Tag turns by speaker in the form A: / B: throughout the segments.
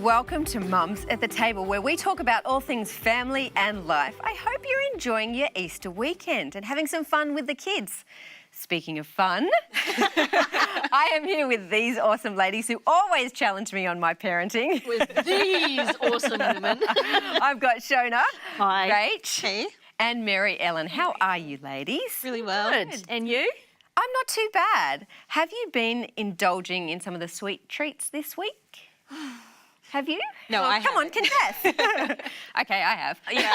A: welcome to Mums at the Table, where we talk about all things family and life. I hope you're enjoying your Easter weekend and having some fun with the kids. Speaking of fun, I am here with these awesome ladies who always challenge me on my parenting.
B: With these awesome women.
A: I've got Shona,
B: Hi.
A: Rach,
B: Hey.
A: and Mary Ellen. How are you, ladies?
B: Really well.
C: Good. And you?
A: I'm not too bad. Have you been indulging in some of the sweet treats this week? Have you?
B: No, I
A: Come on, confess. Okay, I have.
C: Yeah.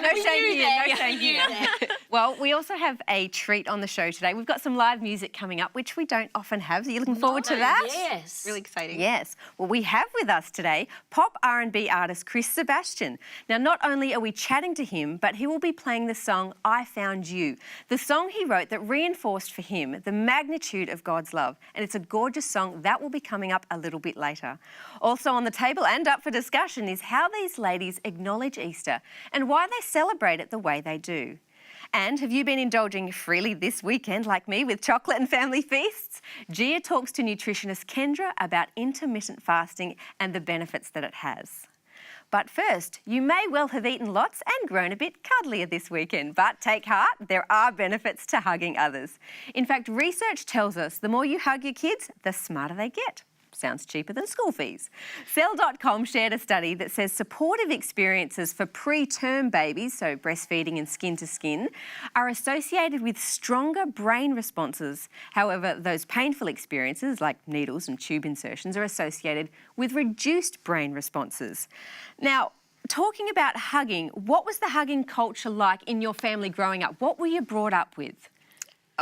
A: No shame here, no shame
C: knew
A: here.
C: that.
A: Well, we also have a treat on the show today. We've got some live music coming up, which we don't often have. Are you looking forward to that?
C: Yes.
B: Really exciting.
A: Yes. Well, we have with us today pop R&B artist Chris Sebastian. Now, not only are we chatting to him, but he will be playing the song I Found You, the song he wrote that reinforced for him the magnitude of God's love. And it's a gorgeous song that will be coming up a little bit later. Also on the table and up for discussion is how these ladies acknowledge Easter and why they celebrate it the way they do. And have you been indulging freely this weekend like me with chocolate and family feasts? Gia talks to nutritionist Kendra about intermittent fasting and the benefits that it has. But first, you may well have eaten lots and grown a bit cuddlier this weekend, but take heart, there are benefits to hugging others. In fact, research tells us the more you hug your kids, the smarter they get. Sounds cheaper than school fees. Cell.com shared a study that says supportive experiences for preterm babies, so breastfeeding and skin to skin, are associated with stronger brain responses. However, those painful experiences like needles and tube insertions are associated with reduced brain responses. Now, talking about hugging, what was the hugging culture like in your family growing up? What were you brought up with?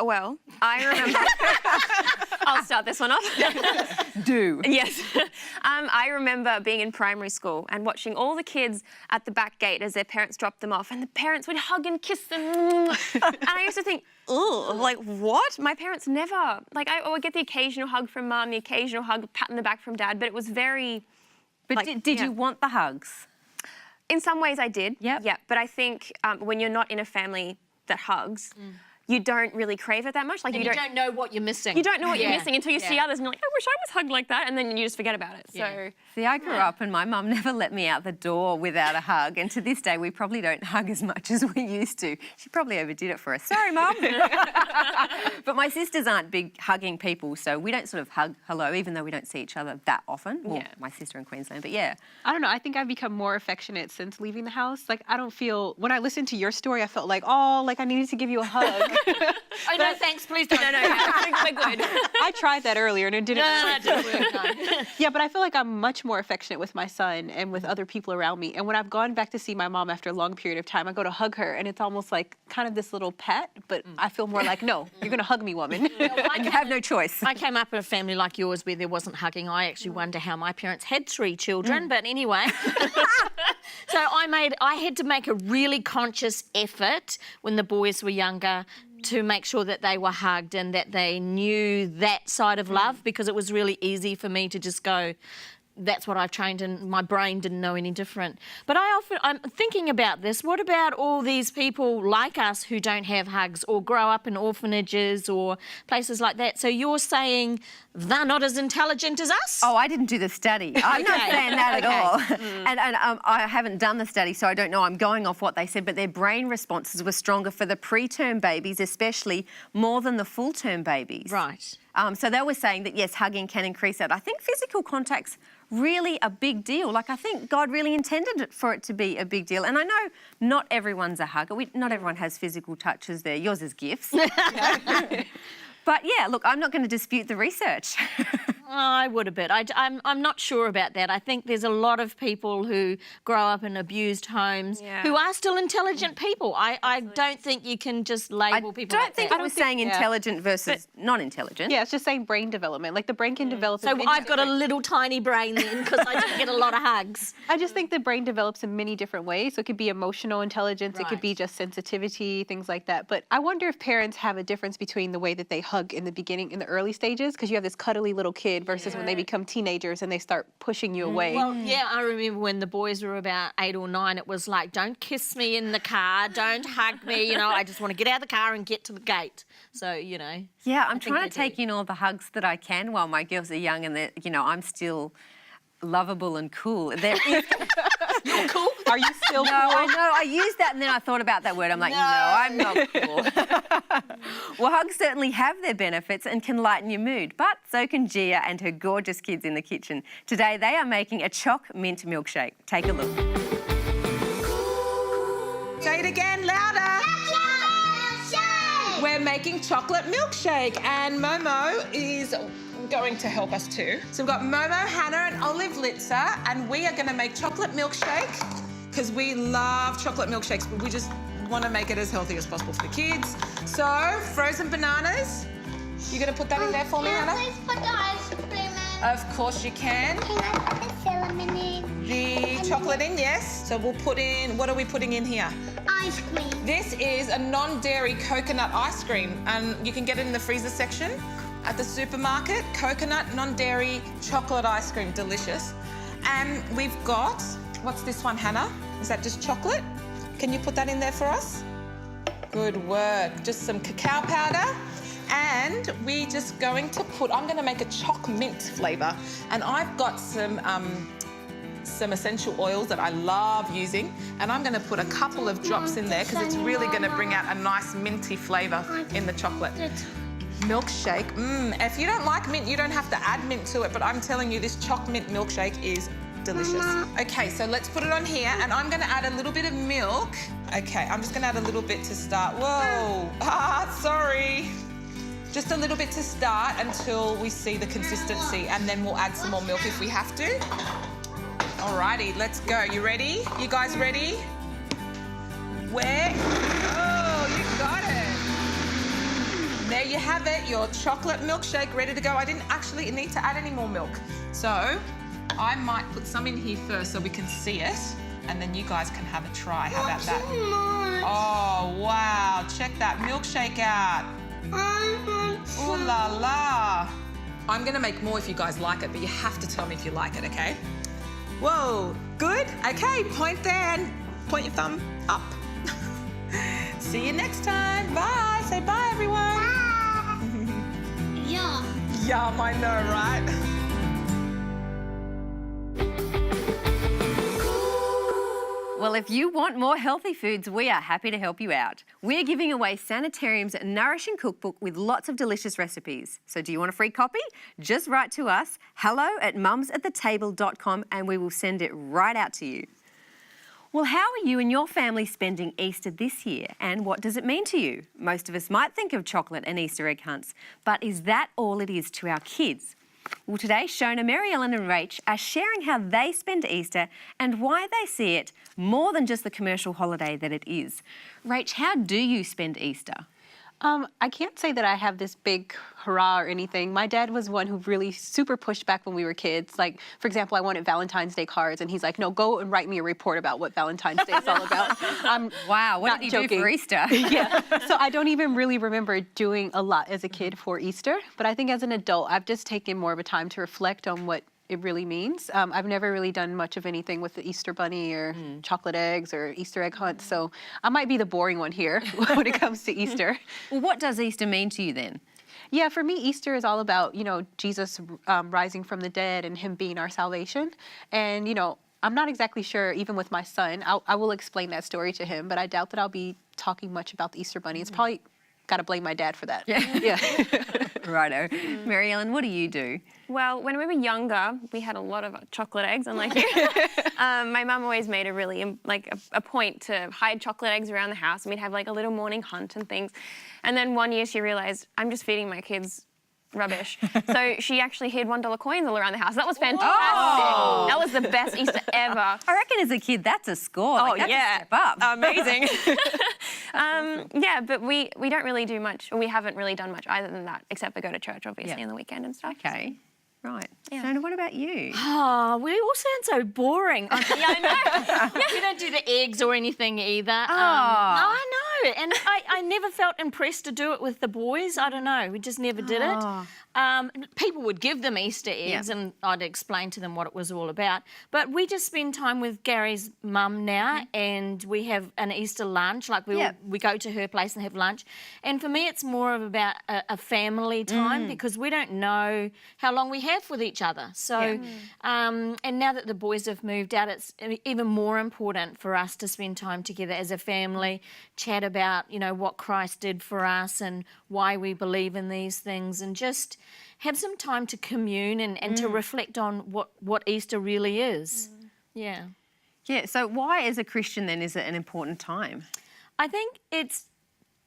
D: Well, I remember... I'll start this one off.
A: Do.
D: Yes. I remember being in primary school and watching all the kids at the back gate as their parents dropped them off, and the parents would hug and kiss them. And I used to think, ugh, like, what? My parents never... Like, I would get the occasional hug from mum, the occasional hug, pat in the back from dad, but it was very...
A: But
D: like,
A: did you want the hugs?
D: In some ways I did.
A: Yep.
D: Yeah. But I think when you're not in a family that hugs... you don't really crave it that much. Like
B: And you don't know what you're missing.
D: You don't know what you're missing until you see others and you're like, I wish I was hugged like that, and then you just forget about it.
B: Yeah.
D: So
A: See, I grew up and my mum never let me out the door without a hug, and to this day we probably don't hug as much as we used to. She probably overdid it for us. Sorry, Mum. But my sisters aren't big hugging people, so we don't sort of hug hello, even though we don't see each other that often. Well, my sister in Queensland, but yeah.
E: I don't know. I think I've become more affectionate since leaving the house. Like, I don't feel... When I listened to your story, I felt like, oh, like I needed to give you a hug.
B: Oh, no, thanks, please don't.
D: no, we're good.
E: I tried that earlier and it didn't work.
B: No, didn't work, no.
E: Yeah, but I feel like I'm much more affectionate with my son and with other people around me. And when I've gone back to see my mom after a long period of time, I go to hug her and it's almost like kind of this little pet, but I feel more like, no, you're going to hug me, woman.
A: And you have no choice.
B: I came up in a family like yours where there wasn't hugging. I actually wonder how my parents had 3 children, but anyway. So I had to make a really conscious effort when the boys were younger to make sure that they were hugged and that they knew that side of love, because it was really easy for me to just go, that's what I've trained in. My brain didn't know any different. But I'm thinking about this. What about all these people like us who don't have hugs or grow up in orphanages or places like that? So you're saying they're not as intelligent as us?
A: Oh, I didn't do the study. I'm not saying that at all. And I haven't done the study, so I don't know. I'm going off what they said, but their brain responses were stronger for the preterm babies, especially more than the full-term babies.
B: Right.
A: So they were saying that, yes, hugging can increase that. I think physical contact's really a big deal. Like, I think God really intended it for it to be a big deal. And I know not everyone's a hugger. Not everyone has physical touches there. Yours is gifts. But, yeah, look, I'm not going to dispute the research.
B: I would a bit. I'm not sure about that. I think there's a lot of people who grow up in abused homes who are still intelligent people. I don't think you can just label people
A: I
B: like
A: don't think
B: that.
A: it was saying intelligent versus non-intelligent.
E: Yeah, it's just saying brain development. Like, the brain can develop...
B: So I've got a little tiny brain then because I didn't get a lot of hugs.
E: I just think the brain develops in many different ways. So it could be emotional intelligence, it could be just sensitivity, things like that. But I wonder if parents have a difference between the way that they hug in the beginning, in the early stages, because you have this cuddly little kid versus when they become teenagers and they start pushing you away.
B: Well, yeah, I remember when the boys were about 8 or 9, it was like, don't kiss me in the car, don't hug me, you know, I just want to get out of the car and get to the gate. So, you know.
A: Yeah, I'm trying to take in all the hugs that I can while my girls are young and, you know, I'm still... lovable and cool. There is...
B: You're cool.
E: Are you still
A: No,
E: cool?
A: I know. I used that and then I thought about that word. I'm like, no I'm not cool. Well, hugs certainly have their benefits and can lighten your mood, but so can Gia and her gorgeous kids in the kitchen. Today, they are making a choc mint milkshake. Take a look.
C: Say it again, louder.
F: Milkshake!
C: We're making chocolate milkshake, and Momo is going to help us too. So we've got Momo, Hannah, and Olive Litzer, and we are going to make chocolate milkshake because we love chocolate milkshakes, but we just want to make it as healthy as possible for the kids. So, frozen bananas. You going to put that in there for me, Hannah?
F: Please put the ice cream in.
C: Of course you can.
F: Can I put the cinnamon in?
C: The chocolate in, yes. So we'll put in, what are we putting in here?
F: Ice cream.
C: This is a non-dairy coconut ice cream, and you can get it in the freezer section at the supermarket. Coconut, non-dairy, chocolate ice cream, delicious. And we've got, what's this one, Hannah? Is that just chocolate? Can you put that in there for us? Good work. Just some cacao powder. And we're just going to I'm going to make a choc mint flavour. And I've got some essential oils that I love using, and I'm going to put a couple of drops in there because it's really going to bring out a nice minty flavour in the chocolate. Milkshake. If you don't like mint, you don't have to add mint to it, but I'm telling you, this choc mint milkshake is delicious. Okay, so let's put it on here, and I'm going to add a little bit of milk. Okay, I'm just going to add a little bit to start. Whoa. Sorry. Just a little bit to start until we see the consistency, and then we'll add some more milk if we have to. Alrighty, let's go. You ready? You guys ready? Where? Oh, you got it. There you have it, your chocolate milkshake ready to go. I didn't actually need to add any more milk. So I might put some in here first so we can see it, and then you guys can have a try. How about that? Oh, wow. Check that milkshake out. Ooh la la. I'm going to make more if you guys like it, but you have to tell me if you like it, okay? Whoa, good? Okay, point there and point your thumb up. See you next time. Bye. Say bye, everyone.
F: Bye. Yum.
C: Yum, I know, right?
A: Well, if you want more healthy foods, we are happy to help you out. We're giving away Sanitarium's nourishing cookbook with lots of delicious recipes. So do you want a free copy? Just write to us, hello@mumsathetable.com, and we will send it right out to you. Well, how are you and your family spending Easter this year, and what does it mean to you? Most of us might think of chocolate and Easter egg hunts, but is that all it is to our kids? Well, today, Shona, Mary Ellen and Rach are sharing how they spend Easter and why they see it more than just the commercial holiday that it is. Rach, how do you spend Easter?
E: I can't say that I have this big hurrah or anything. My dad was one who really super pushed back when we were kids. Like, for example, I wanted Valentine's Day cards, and he's like, no, go and write me a report about what Valentine's Day is all about.
A: Wow, what did he do for Easter?
E: Yeah, so I don't even really remember doing a lot as a kid for Easter, but I think as an adult, I've just taken more of a time to reflect on what it really means. I've never really done much of anything with the Easter bunny or chocolate eggs or Easter egg hunts, so I might be the boring one here when it comes to Easter.
A: Well, what does Easter mean to you then?
E: Yeah, for me, Easter is all about, Jesus rising from the dead and him being our salvation. And, I'm not exactly sure, even with my son, I will explain that story to him, but I doubt that I'll be talking much about the Easter bunny. It's probably got to blame my dad for that. Yeah.
A: Righto. Mary Ellen, what do you do?
D: Well, when we were younger, we had a lot of chocolate eggs, unlike you. My mum always made a really, a point to hide chocolate eggs around the house, and we'd have, a little morning hunt and things. And then one year she realised, I'm just feeding my kids rubbish. So she actually hid $1 coins all around the house. That was fantastic.
A: Oh.
D: That was the best Easter ever.
A: I reckon as a kid, that's a score. That's a step up.
D: Amazing. Yeah, but we don't really do much, or we haven't really done much either than that, except for go to church, obviously, on the weekend and stuff.
A: Okay. Right.
D: Yeah.
A: Shona, what about you?
B: Oh, we all sound so boring. Yeah, I know. We don't do the eggs or anything either. I know. And I never felt impressed to do it with the boys. I don't know. We just never did it. People would give them Easter eggs and I'd explain to them what it was all about. But we just spend time with Gary's mum now and we have an Easter lunch. Like we go to her place and have lunch. And for me, it's more of about a family time because we don't know how long we have with each other. So, and now that the boys have moved out, it's even more important for us to spend time together as a family, chat about, you know, what Christ did for us and why we believe in these things and just have some time to commune and to reflect on what Easter really is. Yeah.
A: Yeah, so why as a Christian then is it an important time?
B: I think it's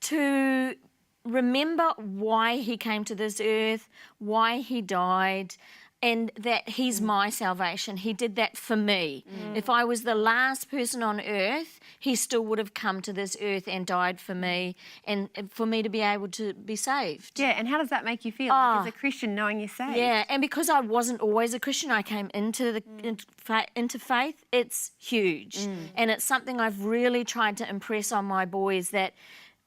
B: to remember why he came to this earth, why he died, and that he's my salvation. He did that for me. If I was the last person on earth, he still would have come to this earth and died for me and for me to be able to be saved.
A: Yeah, and how does that make you feel like, as a Christian knowing you're saved?
B: Yeah, and because I wasn't always a Christian, I came into faith, it's huge. And it's something I've really tried to impress on my boys that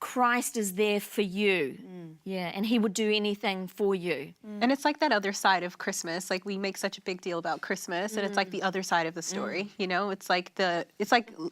B: Christ is there for you. Yeah, and he would do anything for you.
E: And it's like that other side of Christmas. Like we make such a big deal about Christmas and it's like the other side of the story, you know? It's like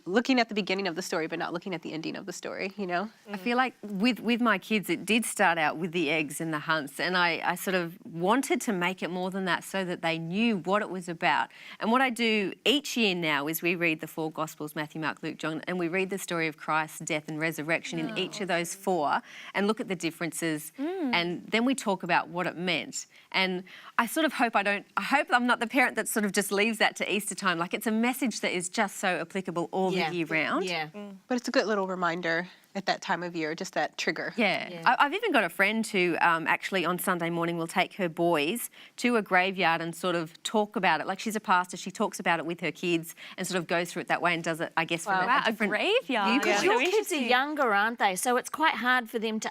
E: looking at the beginning of the story but not looking at the ending of the story, you know?
A: I feel like with my kids it did start out with the eggs and the hunts and I sort of wanted to make it more than that so that they knew what it was about. And what I do each year now is we read the 4 Gospels, Matthew, Mark, Luke, John, and we read the story of Christ's death and resurrection in each of those 4 and look at the differences and then we talk about what it meant. And I sort of hope I hope I'm not the parent that sort of just leaves that to Easter time. Like it's a message that is just so applicable all the year round.
B: Yeah.
E: But it's a good little reminder at that time of year, just that trigger.
A: Yeah. I've even got a friend who actually on Sunday morning will take her boys to a graveyard and sort of talk about it. Like she's a pastor, she talks about it with her kids and sort of goes through it that way and does it, I guess, from a different
D: graveyard.
B: Because your kids are younger, aren't they? So it's quite hard for them to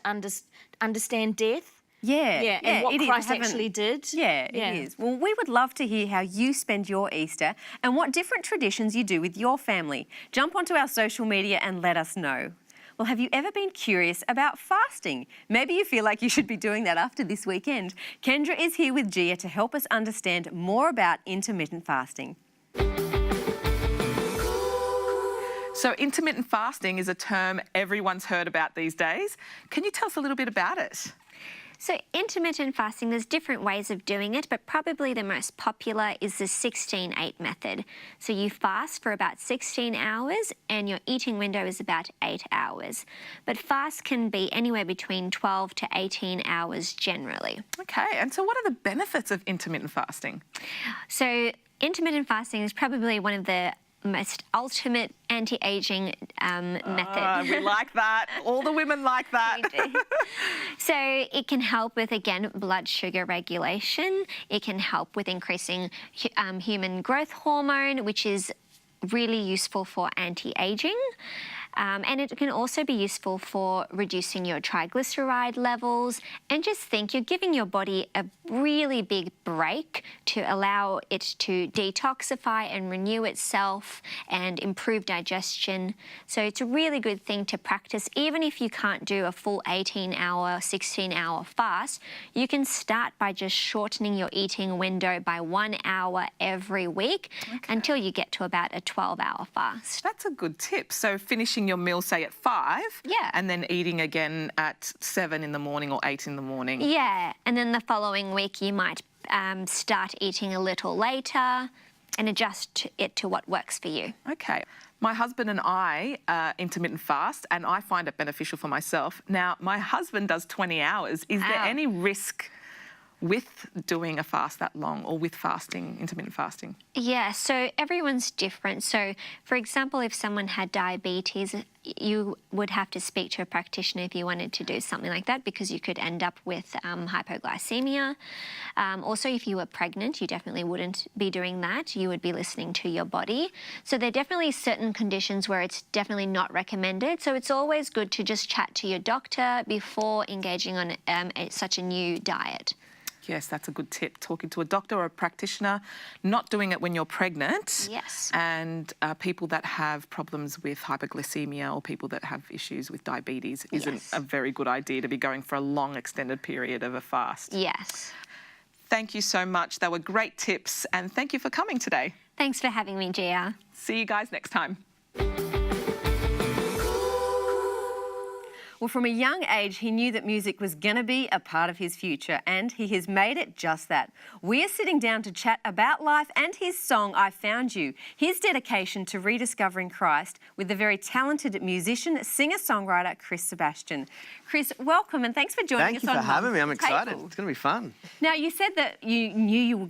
B: understand death.
A: Yeah,
B: and what Christ actually did.
A: Yeah, it is. Well, we would love to hear how you spend your Easter and what different traditions you do with your family. Jump onto our social media and let us know. Well, have you ever been curious about fasting? Maybe you feel like you should be doing that after this weekend. Kendra is here with Gia to help us understand more about intermittent fasting.
C: So intermittent fasting is a term everyone's heard about these days. Can you tell us a little bit about it?
F: So intermittent fasting, there's different ways of doing it, but probably the most popular is the 16-8 method. So you fast for about 16 hours and your eating window is about 8 hours. But fast can be anywhere between 12 to 18 hours generally.
C: Okay, and so what are the benefits of intermittent fasting?
F: So intermittent fasting is probably one of the most ultimate anti-aging method.
C: We like that. All the women like that.
F: So it can help with, again, blood sugar regulation. It can help with increasing human growth hormone, which is really useful for anti-aging. And it can also be useful for reducing your triglyceride levels. And just think, you're giving your body a really big break to allow it to detoxify and renew itself and improve digestion. So it's a really good thing to practice. Even if you can't do a full 18-hour, 16-hour fast, you can start by just shortening your eating window by 1 hour every week until you get to about a 12-hour fast.
C: That's a good tip. So finishing your meal, say, at 5, and then eating again at 7 in the morning or 8 in the morning.
F: Yeah, and then the following week you might start eating a little later and adjust it to what works for you.
C: Okay. My husband and I intermittent fast, and I find it beneficial for myself. Now, my husband does 20 hours. Is there any risk with doing a fast that long or with fasting, intermittent fasting?
F: Yeah, so everyone's different. So, for example, if someone had diabetes, you would have to speak to a practitioner if you wanted to do something like that because you could end up with hypoglycemia. Also, if you were pregnant, you definitely wouldn't be doing that. You would be listening to your body. So there are definitely certain conditions where it's definitely not recommended. So it's always good to just chat to your doctor before engaging on such a new diet.
C: Yes, that's a good tip. Talking to a doctor or a practitioner, not doing it when you're pregnant.
F: Yes.
C: And people that have problems with hypoglycemia or people that have issues with diabetes isn't a very good idea to be going for a long extended period of a fast.
F: Yes.
C: thank you so much. They were great tips, and thank you for coming today.
F: Thanks for having me, Gia.
C: See you guys next time.
A: Well, from a young age, he knew that music was going to be a part of his future, and he has made it just that. We're sitting down to chat about life and his song, I Found You, his dedication to rediscovering Christ with the very talented musician, singer-songwriter Chris Sebastian. Chris, welcome, and thanks for joining us on
G: Thank you for having me. I'm
A: Mum's
G: excited.
A: Table.
G: It's going to be fun.
A: Now, you said that you knew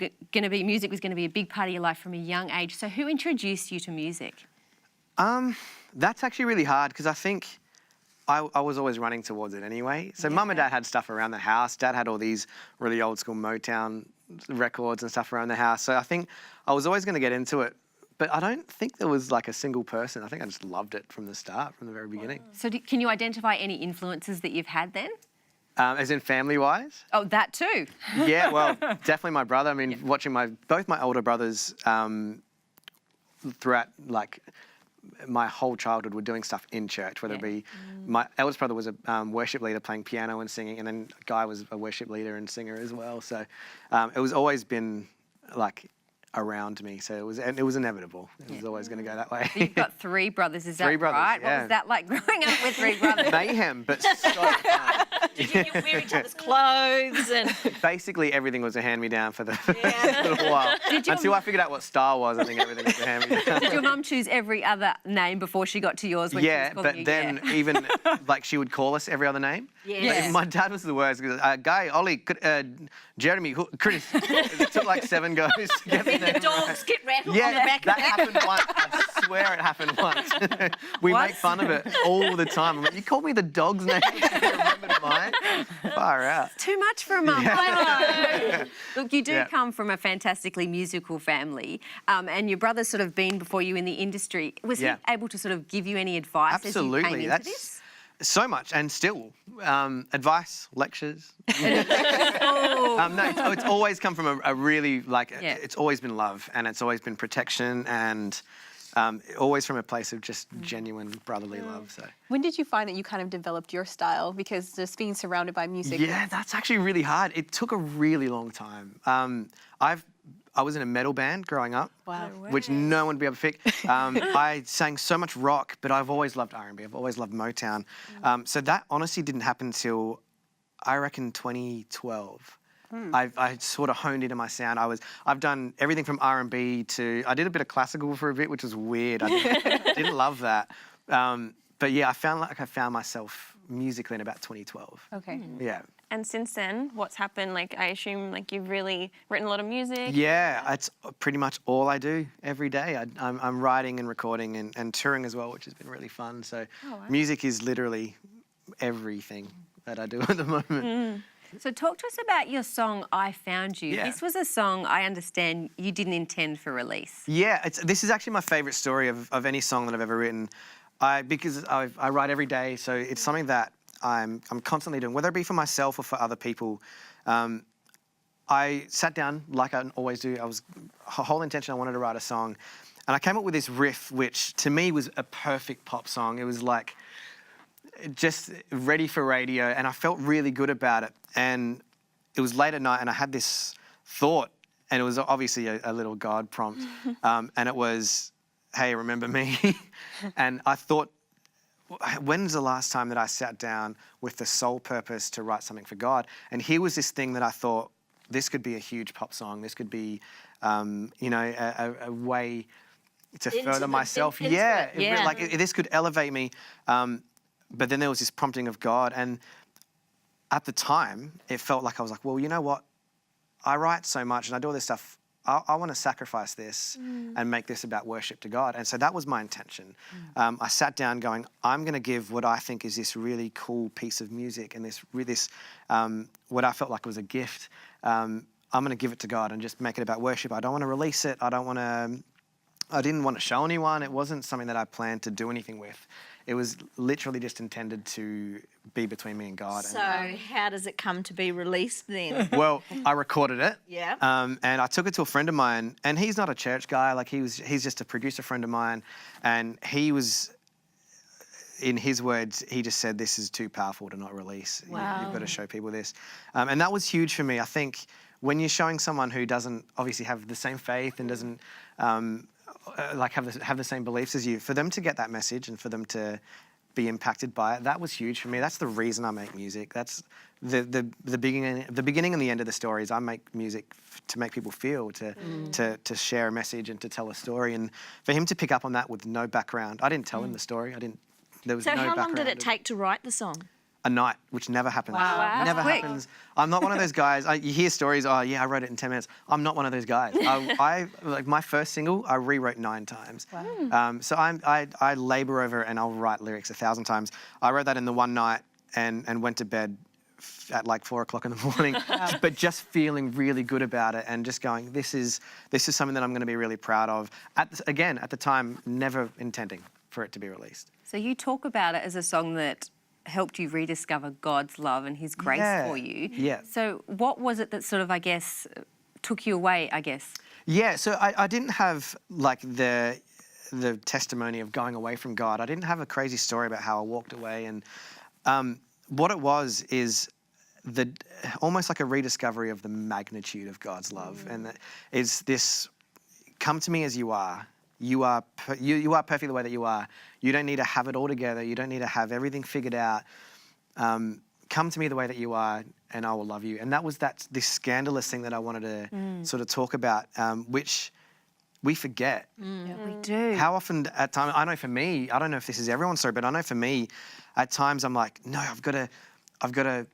A: music was going to be a big part of your life from a young age. So who introduced you to music?
G: That's actually really hard because I think I was always running towards it anyway. So Mum and Dad had stuff around the house. Dad had all these really old school Motown records and stuff around the house. So I think I was always going to get into it. But I don't think there was like a single person. I think I just loved it from the start, from the very beginning.
A: So can you identify any influences that you've had then?
G: As in family-wise?
A: Oh, that too.
G: Yeah, well, definitely my brother. I mean, watching both my older brothers throughout like my whole childhood were doing stuff in church, whether it be my eldest brother was a worship leader playing piano and singing, and then Guy was a worship leader and singer as well. So it was always been like around me. So it was inevitable. It was always going to go that way.
A: You've got 3 brothers, is that
G: Three brothers,
A: right?
G: yeah.
A: What was that like growing up with 3 brothers?
G: Mayhem, but so fun.
B: Did you wear each other's clothes? And
G: Basically, everything was a hand-me-down for the little while. Until I figured out what star was, I think everything was a hand-me-down.
A: Did your mum choose every other name before she got to yours? When she was calling
G: but
A: you?
G: then even like she would call us every other name.
B: Yes.
G: My dad was the worst because Guy, Ollie, Jeremy, Chris. It took like 7 goes to get the
B: the
G: name.
B: dogs get rattled on the
G: Yeah,
B: back
G: that
B: of the
G: happened once. I swear it happened once. We
A: What?
G: make fun of it all the time. I'm like, you called me the dog's name. You remembered mine. Far out.
A: Too much for a mum. I know. Look, you do
G: Yeah.
A: come from a fantastically musical family, and your brother's sort of been before you in the industry. Was he
G: Yeah.
A: able to sort of give you any advice as you came
G: Absolutely.
A: into
G: That's
A: this?
G: so much, and still advice, lectures. No, it's always come from a really
A: Yeah.
G: it's always been love, and it's always been protection, and always from a place of just genuine brotherly love. So
E: When did you find that you kind of developed your style? Because just being surrounded by music.
G: yeah, that's actually really hard. It took a really long time. I was in a metal band growing up,
E: Wow.
G: which no one would be able to pick. I sang so much rock, but I've always loved R&B. I've always loved Motown. So that honestly didn't happen until, I reckon, 2012. I sort of honed into my sound. I've done everything from R&B to, I did a bit of classical for a bit, which was weird. I didn't love that. But yeah, I found myself musically in about 2012.
E: Okay.
G: Yeah.
D: And since then, what's happened? Like, I assume, like, you've really written a lot of music.
G: Yeah, it's pretty much all I do every day. I'm writing and recording and touring as well, which has been really fun. So music is literally everything that I do at the moment.
A: So talk to us about your song, I Found You.
G: Yeah.
A: This was a song I understand you didn't intend for release.
G: Yeah, this is actually my favourite story of any song that I've ever written. Because I write every day, so it's something that I'm constantly doing, whether it be for myself or for other people. I sat down like I always do. Whole intention, I wanted to write a song. And I came up with this riff, which to me was a perfect pop song. It was like just ready for radio, and I felt really good about it. And it was late at night, and I had this thought, and it was obviously a little God prompt. And it was, hey, remember me? And I thought, when's the last time that I sat down with the sole purpose to write something for God? And here was this thing that I thought, this could be a huge pop song. This could be, a way to further myself. This could elevate me. But then there was this prompting of God. And at the time, it felt like I was like, well, you know what? I write so much and I do all this stuff. I want to sacrifice this and make this about worship to God. And so that was my intention. I sat down going, I'm going to give what I think is this really cool piece of music and this what I felt like was a gift. I'm going to give it to God and just make it about worship. I don't want to release it. I didn't want to show anyone. It wasn't something that I planned to do anything with. It was literally just intended to be between me and God.
B: So how does it come to be released then?
G: Well, I recorded it.
B: Yeah.
G: And I took it to a friend of mine, and he's not a church guy. Like he's just a producer friend of mine, and he was, in his words, he just said, "This is too powerful to not release.
B: Wow.
G: You've got to show people this," and that was huge for me. I think when you're showing someone who doesn't obviously have the same faith and doesn't like have the same beliefs as you, for them to get that message and for them to be impacted by it, that was huge for me. That's the reason I make music. That's the beginning and the end of the stories. I make music to make people feel, to share a message and to tell a story. And for him to pick up on that with no background, I didn't tell him the story. There was
B: So
G: no
B: how long
G: background.
B: did it take to write the song?
G: A night, which never happens.
B: Wow.
G: Never
A: Quick.
G: happens. I'm not one of those guys. You hear stories. Oh yeah, I wrote it in 10 minutes. I'm not one of those guys. I like my first single. I rewrote 9 times. Wow. So I labour over it and I'll write lyrics 1,000 times. I wrote that in the one night and went to bed at like 4 o'clock in the morning, but just feeling really good about it and just going, this is something that I'm going to be really proud of. At the time, never intending for it to be released.
A: So you talk about it as a song that helped you rediscover God's love and his grace for you.
G: Yeah.
A: So what was it that sort of, I guess, took you away, I guess?
G: Yeah, so I didn't have like the testimony of going away from God. I didn't have a crazy story about how I walked away. And what it was is almost like a rediscovery of the magnitude of God's love. And that is this, come to me as you are. You are perfect the way that you are. You don't need to have it all together. You don't need to have everything figured out. Come to me the way that you are, and I will love you. And that's this scandalous thing that I wanted to sort of talk about, which we forget.
A: Yeah, we do.
G: How often at times, I know for me, I don't know if this is everyone's story, but I know for me, at times I'm like, no, I've got to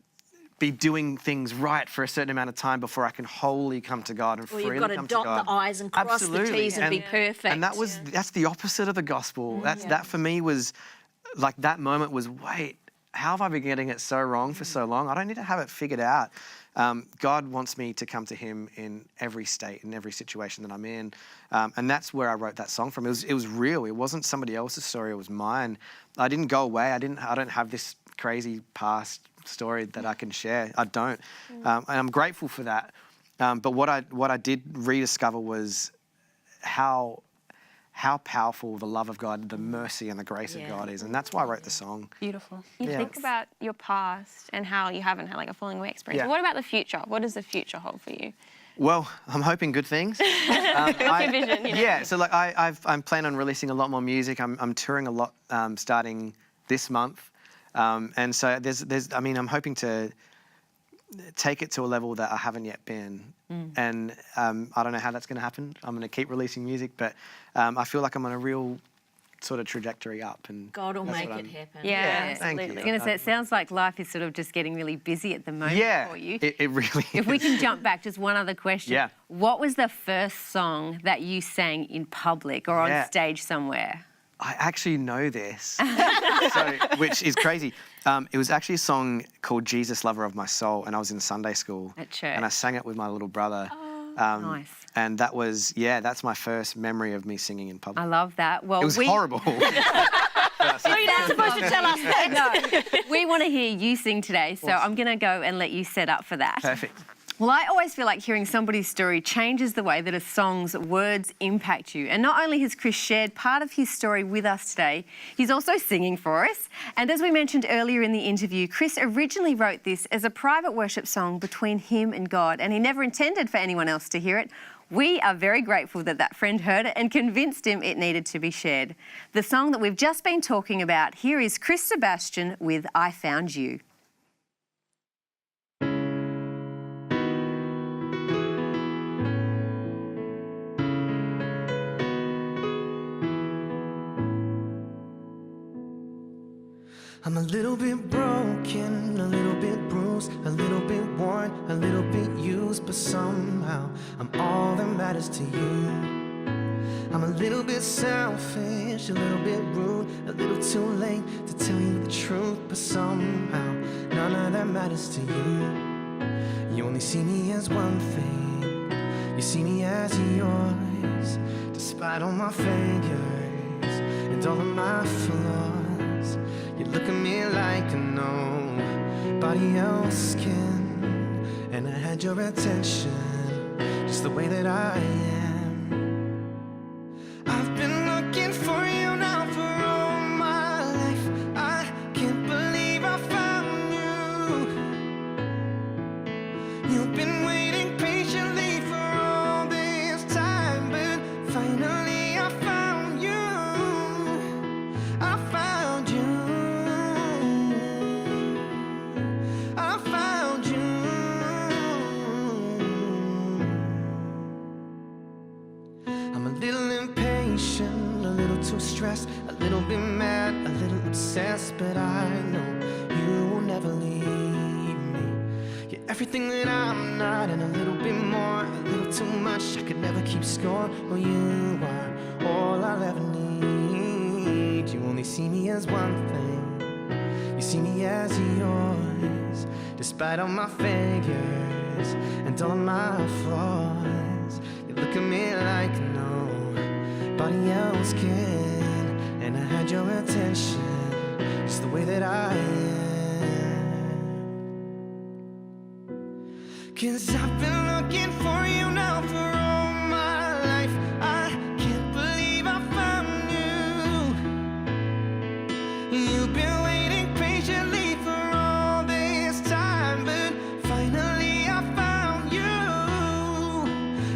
G: be doing things right for a certain amount of time before I can wholly come to God and
B: Well,
G: freely
B: you've got to
G: come to
B: dot
G: God.
B: the I's and cross the T's and be perfect.
G: And that's the opposite of the gospel. That for me was like, that moment was, wait, how have I been getting it so wrong for so long? I don't need to have it figured out. God wants me to come to him in every state, in every situation that I'm in. And that's where I wrote that song from. It was real. It wasn't somebody else's story. It was mine. I didn't go away. I don't have this crazy past story that I can share. I don't. And I'm grateful for that. But what I did rediscover was how powerful the love of God, the mercy and the grace of God is. And that's why I wrote the song.
E: Beautiful.
D: You think about your past and how you haven't had like a falling away experience.
G: Yeah.
D: What about the future? What does the future hold for you?
G: Well, I'm hoping good things.
D: What's your vision? You know?
G: Yeah, so like I'm planning on releasing a lot more music. I'm touring a lot starting this month. And so I'm hoping to take it to a level that I haven't yet been. And I don't know how that's going to happen. I'm going to keep releasing music, but I feel like I'm on a real sort of trajectory up. And
B: God will
G: that's
B: make
G: what
B: it
G: I'm-
B: happen.
D: Yeah,
G: Thank you.
A: I was going to say, it sounds like life is sort of just getting really busy at the moment for you.
G: It really
A: If
G: is.
A: we can jump back, just one other question.
G: Yeah.
A: What was the first song that you sang in public or on
G: Yeah.
A: stage somewhere?
G: I actually know this, which is crazy. It was actually a song called Jesus, Lover of My Soul, and I was in Sunday school.
A: At church.
G: And I sang it with my little brother.
A: Nice.
G: And that's my first memory of me singing in public.
A: I love that. Well,
G: It was horrible.
B: You're not supposed to tell us that.
A: No, we want to hear you sing today, so I'm going to go and let you set up for that.
G: Perfect.
A: Well, I always feel like hearing somebody's story changes the way that a song's words impact you. And not only has Chris shared part of his story with us today, he's also singing for us. And as we mentioned earlier in the interview, Chris originally wrote this as a private worship song between him and God, and he never intended for anyone else to hear it. We are very grateful that that friend heard it and convinced him it needed to be shared. The song that we've just been talking about, here is Chris Sebastian with I Found You.
H: I'm a little bit broken, a little bit bruised, a little bit worn, a little bit used, but somehow I'm all that matters to you. I'm a little bit selfish, a little bit rude, a little too late to tell you the truth, but somehow none of that matters to you. You only see me as one thing, you see me as yours, despite all my failures and all of my flaws. You look at me like nobody else can, and I had your attention just the way that I am. I've been looking for you now for all my life. I can't believe I found you. You've been waiting patiently I'm a little impatient, a little too stressed, a little bit mad, a little obsessed, but I know you will never leave me. You're everything that I'm not, and a little bit more, a little too much. I could never keep score. Well, you are all I'll ever need. You only see me as one thing. You see me as yours, despite all my failures and all of my flaws. You look at me like nobody else can, and I had your attention just the way that I am. 'Cause I've been looking for you now for all my life. I can't believe I found you. You've been waiting patiently for all this time, but finally I found you.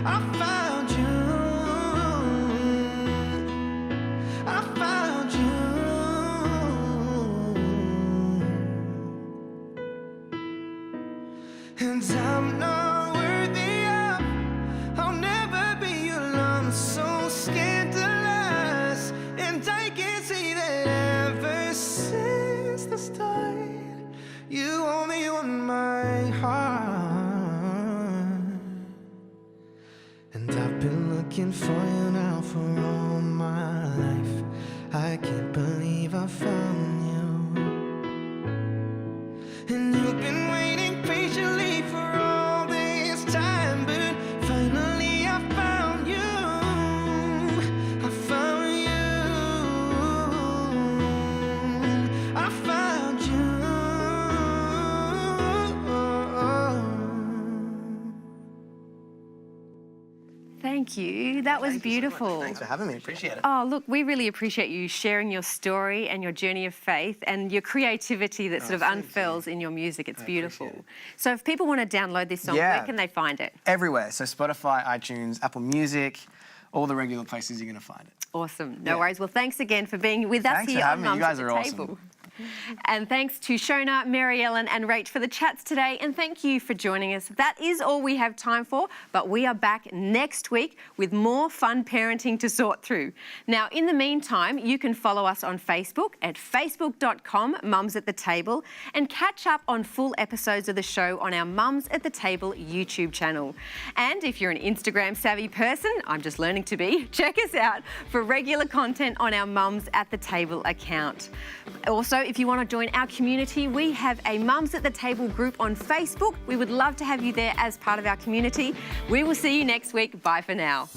H: I found you. I found you. And I'm not worthy of, I'll never be alone, so scandalous. And I can see that ever since the start, you only won my heart. And I've been looking for you now for all my life. I can't believe I found you. And you've been waiting patiently for all this time, but finally I found you. I found you. I found you.
A: Thank you. That was beautiful.
G: Thanks for having me. Appreciate it.
A: Oh, look, we really appreciate you sharing your story and your journey of faith and your creativity that sort of unfurls in your music. It's beautiful. So if people want to download this song,
G: Yeah.
A: where can they find it?
G: Everywhere. So Spotify, iTunes, Apple Music, all the regular places you're going to find it.
A: Awesome. No worries. Well, thanks again for being with us
G: Thanks for
A: here on
G: having me. You
A: Mums
G: guys
A: at
G: are
A: the
G: awesome.
A: Table. And thanks to Shona, Mary Ellen and Rach for the chats today. And thank you for joining us. That is all we have time for, but we are back next week with more fun parenting to sort through. Now, in the meantime, you can follow us on Facebook at facebook.com/Mums at the Table and catch up on full episodes of the show on our Mums at the Table YouTube channel. And if you're an Instagram savvy person, I'm just learning to be, check us out for regular content on our Mums at the Table account. Also, if you want to join our community, we have a Mums at the Table group on Facebook. We would love to have you there as part of our community. We will see you next week. Bye for now.